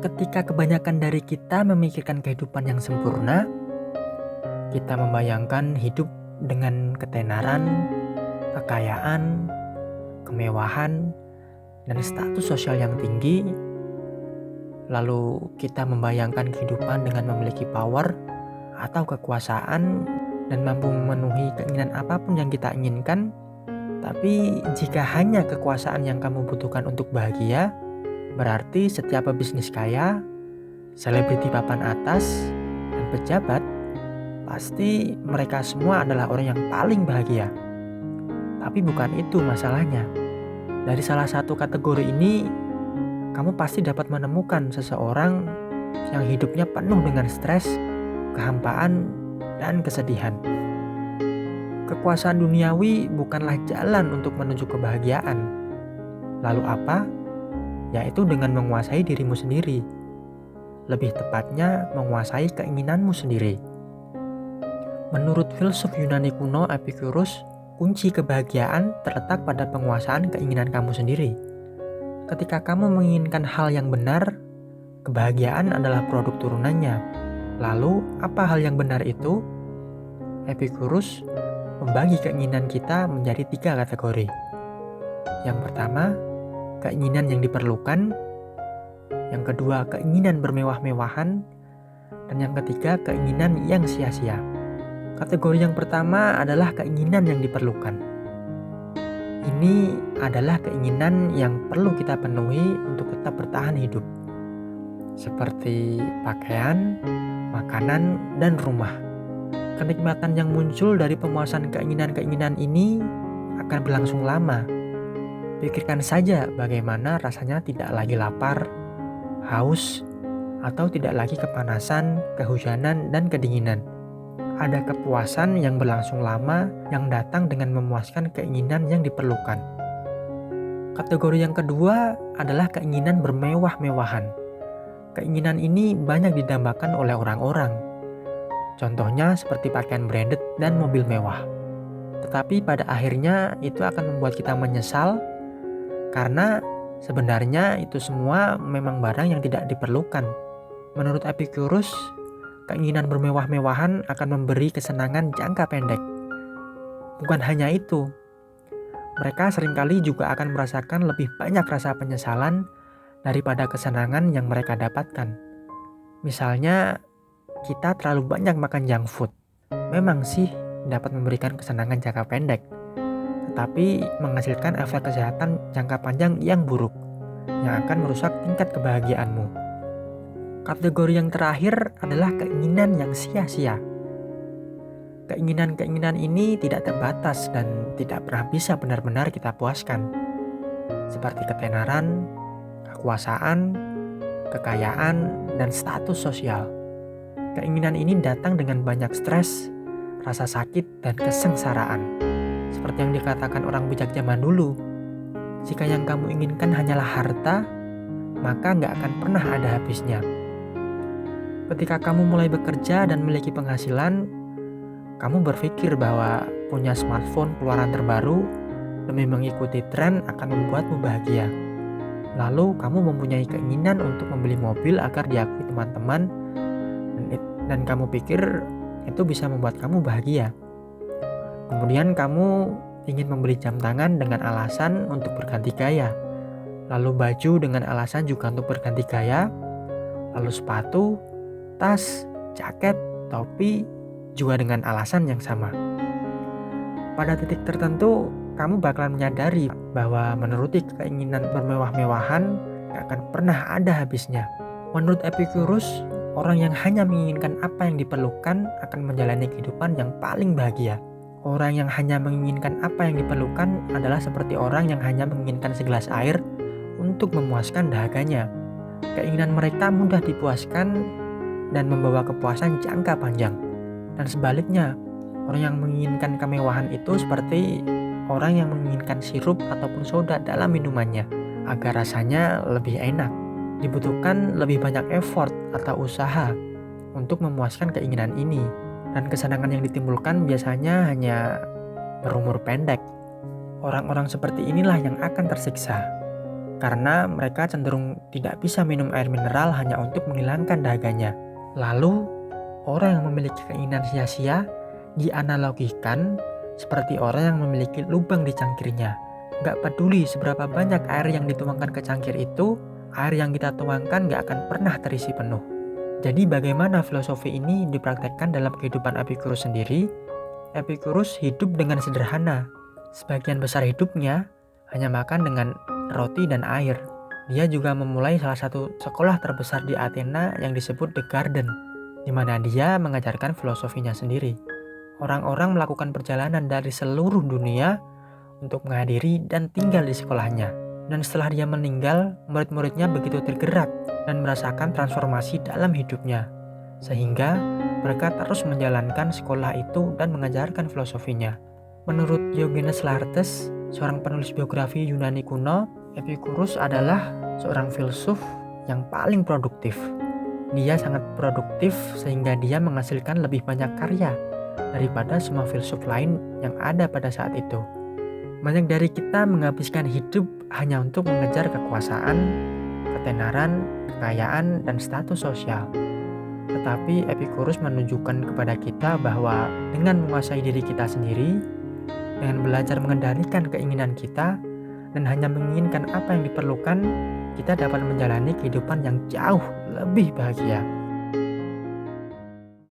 Ketika kebanyakan dari kita memikirkan kehidupan yang sempurna, kita membayangkan hidup dengan ketenaran, kekayaan, kemewahan, dan status sosial yang tinggi. Lalu kita membayangkan kehidupan dengan memiliki power atau kekuasaan dan mampu memenuhi keinginan apapun yang kita inginkan. Tapi jika hanya kekuasaan yang kamu butuhkan untuk bahagia, berarti setiap pebisnis kaya, selebriti papan atas, dan pejabat, pasti mereka semua adalah orang yang paling bahagia. Tapi bukan itu masalahnya. Dari salah satu kategori ini, kamu pasti dapat menemukan seseorang yang hidupnya penuh dengan stres, kehampaan, dan kesedihan. Kekuasaan duniawi bukanlah jalan untuk menuju kebahagiaan. Lalu apa? Yaitu dengan menguasai dirimu sendiri. Lebih tepatnya, menguasai keinginanmu sendiri. Menurut filsuf Yunani kuno Epicurus, kunci kebahagiaan terletak pada penguasaan keinginan kamu sendiri. Ketika kamu menginginkan hal yang benar, kebahagiaan adalah produk turunannya. Lalu, apa hal yang benar itu? Epicurus membagi keinginan kita menjadi 3 kategori. Yang pertama, keinginan yang diperlukan. Yang kedua, keinginan bermewah-mewahan. Dan yang ketiga, keinginan yang sia-sia. Kategori yang pertama adalah keinginan yang diperlukan. Ini adalah keinginan yang perlu kita penuhi untuk tetap bertahan hidup. Seperti pakaian, makanan, dan rumah. Kenikmatan yang muncul dari pemuasan keinginan-keinginan ini akan berlangsung lama. Pikirkan saja bagaimana rasanya tidak lagi lapar, haus, atau tidak lagi kepanasan, kehujanan, dan kedinginan. Ada kepuasan yang berlangsung lama yang datang dengan memuaskan keinginan yang diperlukan. Kategori yang kedua adalah keinginan bermewah-mewahan. Keinginan ini banyak didambakan oleh orang-orang. Contohnya seperti pakaian branded dan mobil mewah. Tetapi pada akhirnya itu akan membuat kita menyesal karena sebenarnya itu semua memang barang yang tidak diperlukan. Menurut Epicurus, keinginan bermewah-mewahan akan memberi kesenangan jangka pendek. Bukan hanya itu, mereka seringkali juga akan merasakan lebih banyak rasa penyesalan daripada kesenangan yang mereka dapatkan. Misalnya, kita terlalu banyak makan junk food. Memang sih dapat memberikan kesenangan jangka pendek, tetapi menghasilkan efek kesehatan jangka panjang yang buruk, yang akan merusak tingkat kebahagiaanmu. Kategori yang terakhir adalah keinginan yang sia-sia. Keinginan-keinginan ini tidak terbatas dan tidak pernah bisa benar-benar kita puaskan. Seperti ketenaran, kekuasaan, kekayaan, dan status sosial. Keinginan ini datang dengan banyak stres, rasa sakit, dan kesengsaraan. Seperti yang dikatakan orang bijak zaman dulu, jika yang kamu inginkan hanyalah harta, maka nggak akan pernah ada habisnya. Ketika kamu mulai bekerja dan memiliki penghasilan, kamu berpikir bahwa punya smartphone keluaran terbaru demi mengikuti tren akan membuatmu bahagia. Lalu kamu mempunyai keinginan untuk membeli mobil agar diakui teman-teman, dan kamu pikir itu bisa membuat kamu bahagia. Kemudian kamu ingin membeli jam tangan dengan alasan untuk berganti gaya, lalu baju dengan alasan juga untuk berganti gaya, lalu sepatu, tas, jaket, topi juga dengan alasan yang sama. Pada titik tertentu, kamu bakalan menyadari bahwa menuruti keinginan bermewah-mewahan gak akan pernah ada habisnya. Menurut Epicurus, orang yang hanya menginginkan apa yang diperlukan akan menjalani kehidupan yang paling bahagia. Orang yang hanya menginginkan apa yang diperlukan adalah seperti orang yang hanya menginginkan segelas air untuk memuaskan dahaganya. Keinginan mereka mudah dipuaskan dan membawa kepuasan jangka panjang. Dan sebaliknya, orang yang menginginkan kemewahan itu seperti orang yang menginginkan sirup ataupun soda dalam minumannya agar rasanya lebih enak. Dibutuhkan lebih banyak effort atau usaha untuk memuaskan keinginan ini, dan kesenangan yang ditimbulkan biasanya hanya berumur pendek. Orang-orang seperti inilah yang akan tersiksa. karena mereka cenderung tidak bisa minum air mineral hanya untuk menghilangkan dahaganya. Lalu, orang yang memiliki keinginan sia-sia dianalogikan seperti orang yang memiliki lubang di cangkirnya. Gak peduli seberapa banyak air yang dituangkan ke cangkir itu, air yang kita tuangkan gak akan pernah terisi penuh. Jadi bagaimana filosofi ini dipraktekkan dalam kehidupan Epicurus sendiri? Epicurus hidup dengan sederhana. Sebagian besar hidupnya hanya makan dengan roti dan air. Dia juga memulai salah satu sekolah terbesar di Athena yang disebut The Garden, di mana dia mengajarkan filosofinya sendiri. Orang-orang melakukan perjalanan dari seluruh dunia untuk menghadiri dan tinggal di sekolahnya. Dan setelah dia meninggal, murid-muridnya begitu tergerak dan merasakan transformasi dalam hidupnya. Sehingga mereka terus menjalankan sekolah itu dan mengajarkan filosofinya. Menurut Diogenes Laertes, seorang penulis biografi Yunani kuno, Epicurus adalah seorang filsuf yang paling produktif. Dia sangat produktif sehingga dia menghasilkan lebih banyak karya daripada semua filsuf lain yang ada pada saat itu. Banyak dari kita menghabiskan hidup hanya untuk mengejar kekuasaan, ketenaran, kekayaan, dan status sosial. Tetapi Epicurus menunjukkan kepada kita bahwa dengan menguasai diri kita sendiri, dengan belajar mengendalikan keinginan kita, dan hanya menginginkan apa yang diperlukan, kita dapat menjalani kehidupan yang jauh lebih bahagia.